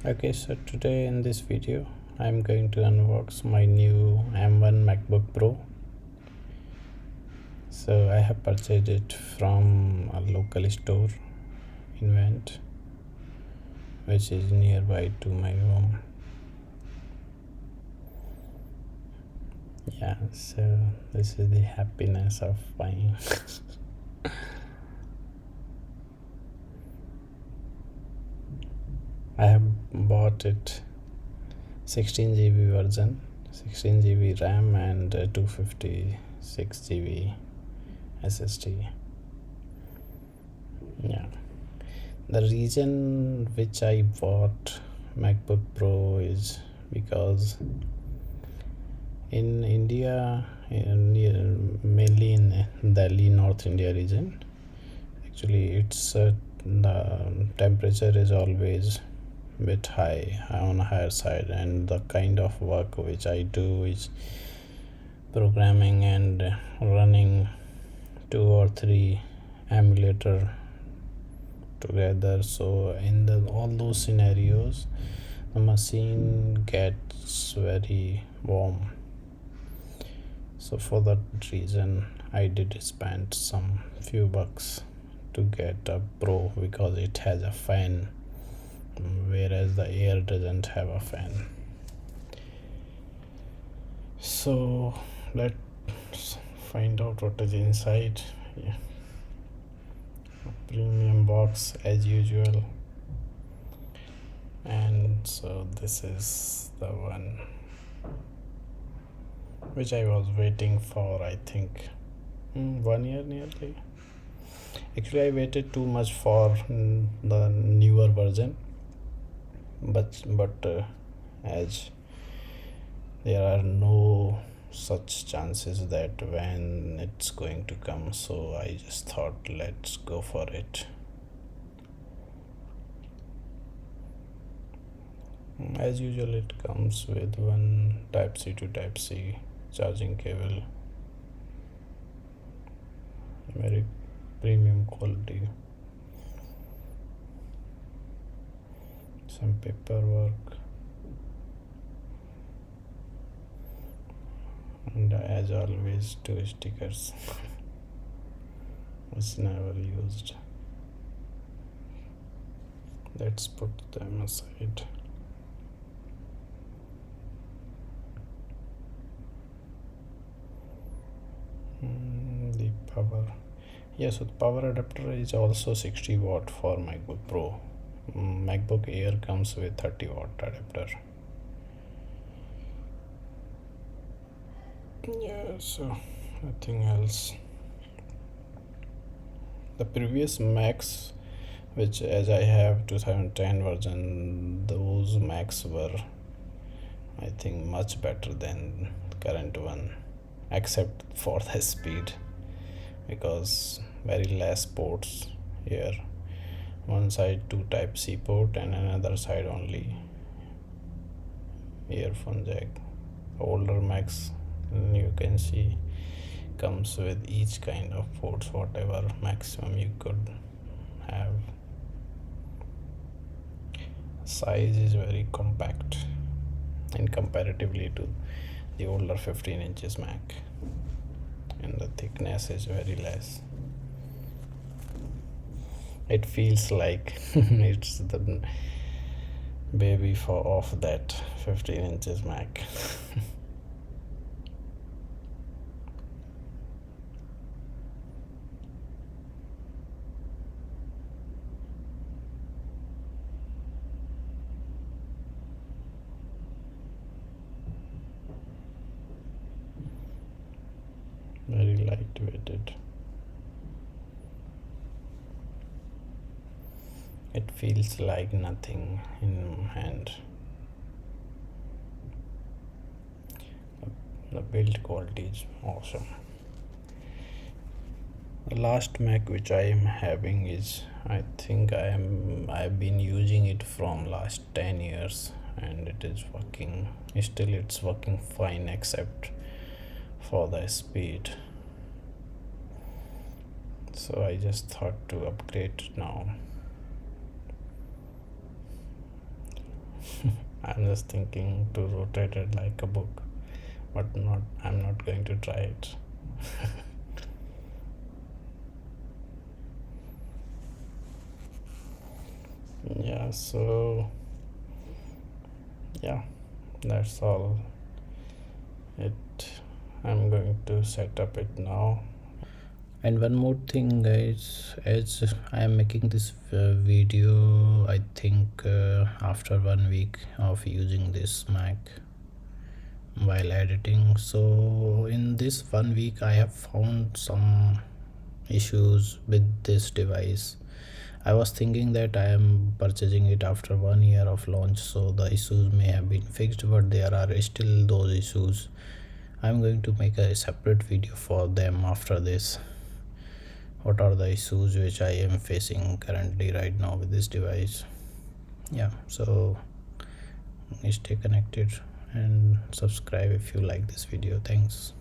Okay, so today in this video I'm going to unbox my new M1 MacBook Pro. So I have purchased it from a local store event which is nearby to my home. Yeah, so this is the happiness of buying. I have bought it 16 GB version, 16 GB RAM and 256 GB SSD. Yeah, the reason which I bought MacBook Pro is because in India, mainly in Delhi, North India region, actually it's the temperature is always bit high, on a higher side, and the kind of work which I do is programming and running 2 or 3 emulator together. So in all those scenarios the machine gets very warm. So for that reason I did spend some few bucks to get a Pro, because it has a fan, whereas the Air doesn't have a fan. So let's find out what is inside. Yeah. A premium box as usual, and so this is the one which I was waiting for, I think 1 year nearly. Actually I waited too much for the newer version, but as there are no such chances that when it's going to come, so I just thought let's go for it. As usual it comes with one type C to type C charging cable, very premium quality, some paperwork, and as always 2 stickers which never used. Let's put them aside. The power, yes, so the power adapter is also 60 watt for MacBook Pro. MacBook Air comes with 30 watt adapter. Yeah, so nothing else. The previous Macs, which as I have 2010 version, those Macs were, I think, much better than the current one, except for the speed, because very less ports here. One side 2 type C port and another side only earphone jack. Older Macs, you can see, comes with each kind of ports, whatever maximum you could have. Size is very compact in comparatively to the older 15 inches Mac, and the thickness is very less. It feels like it's the baby of that 15 inches Mac. Very lightweighted. It feels like nothing in hand. The build quality is awesome. The last Mac which I am having is, I think I've been using it from last 10 years and it is working, still it's working fine except for the speed. So I just thought to upgrade now. I'm just thinking to rotate it like a book, but not. I'm not going to try it. Yeah, so yeah, that's all it. I'm going to set up it now. And one more thing, guys, as I am making this video, I think after 1 week of using this Mac while editing, so in this 1 week I have found some issues with this device. I was thinking that I am purchasing it after 1 year of launch, so the issues may have been fixed, but there are still those issues. I'm going to make a separate video for them after this. What are the issues which I am facing currently right now with this device? Yeah, so stay connected and subscribe if you like this video. Thanks.